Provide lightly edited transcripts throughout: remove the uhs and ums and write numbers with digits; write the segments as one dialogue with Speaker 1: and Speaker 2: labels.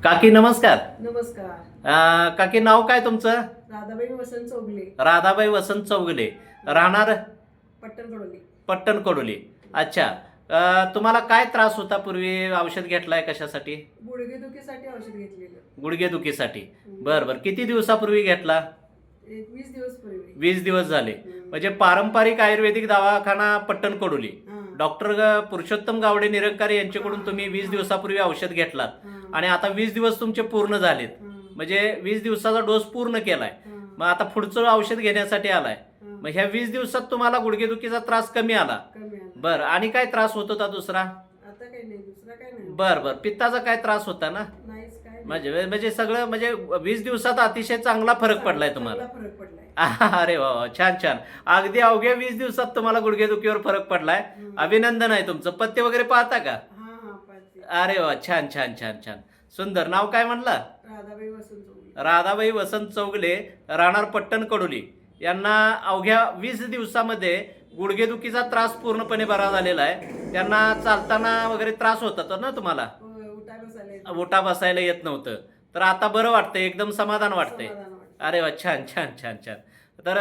Speaker 1: काकी नमस्कार.
Speaker 2: नमस्कार.
Speaker 1: काकी नाव काय तुमचं?
Speaker 2: राधाबाई वसंत चौगले,
Speaker 1: राधाबाई वसंत चौगले, राहणार
Speaker 2: पट्टण कडोली.
Speaker 1: पट्टण कडोली. अच्छा. तुम्हाला काय त्रास होता पूर्वी? औषध घेतलाय कशासाठी?
Speaker 2: गुडघेदुखीसाठी औषध घेतलेलं.
Speaker 1: गुडघेदुखीसाठी. बर बर. किती दिवसापूर्वी घेतला?
Speaker 2: एक 20 दिवस पूर्वी.
Speaker 1: 20 दिवस झाले. म्हणजे पारंपरिक आयुर्वेदिक दवाखाना पट्टण कडोली.
Speaker 2: हां.
Speaker 1: डॉक्टर पुरुषोत्तम गावडे निरंकारी यांच्याकडून तुम्ही 20 दिवसापूर्वी औषध घेतलात
Speaker 2: हां.
Speaker 1: आणि आता 20 दिवस तुमचे पूर्ण झालेत.
Speaker 2: हां.
Speaker 1: म्हणजे 20 दिवसाचा डोस पूर्ण केलाय.
Speaker 2: हां.
Speaker 1: मग आता पुढचं औषध घेण्यासाठी आलाय.
Speaker 2: हां.
Speaker 1: मग ह्या 20 दिवसात तुम्हाला गुडघेदुखीचा त्रास कमी आला?
Speaker 2: कमी आला.
Speaker 1: बर. आणि काय त्रास होत होता दुसरा?
Speaker 2: आता काही नाही, दुसरा काही नाही.
Speaker 1: बर बर. पित्ताचा काय त्रास होता ना?
Speaker 2: नाहीच काय नाही.
Speaker 1: म्हणजे म्हणजे सगळं म्हणजे 20 दिवसात अतिशय चांगला फरक पडलाय तुम्हाला.
Speaker 2: चांगला फरक पडलाय.
Speaker 1: अरे वा वा, छान छान. अगदी अवघ्या 20 दिवसात तुम्हाला गुडघेदुखीवर फरक पडलाय. अभिनंदन आहे तुमचं. पथ्य वगैरे पाहता का?
Speaker 2: हां हां पाहते.
Speaker 1: अरे वा, छान छान छान छान. सुंदर. नाव काय म्हणला?
Speaker 2: राधाबाई वसंत चौगले.
Speaker 1: राधाबाई वसंत चौगले, राहणार पट्टण कडोली. यांना अवघ्या 20 दिवसामध्ये गुडघेदुखीचा त्रास पूर्णपणे बरा झालेला आहे. त्यांना चालताना वगैरे त्रास होता ना तुम्हाला?
Speaker 2: होय, उठाय बसायला येत.
Speaker 1: उठा बसायला येत नव्हतं. तर आता बरं वाटतंय, एकदम समाधान वाटतंय.
Speaker 2: समाधान वाटतं.
Speaker 1: अरे वा, छान छान छान छान. तर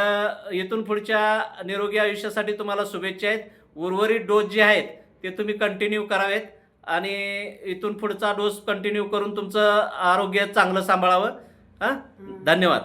Speaker 1: इथून पुढच्या निरोगी आयुष्यासाठी तुम्हाला शुभेच्छा आहेत. उर्वरित डोस जे आहेत ते तुम्ही कंटिन्यू करावेत आणि इथून पुढचा डोस कंटिन्यू करून तुमचं आरोग्य चांगलं सांभाळावं. हां, धन्यवाद.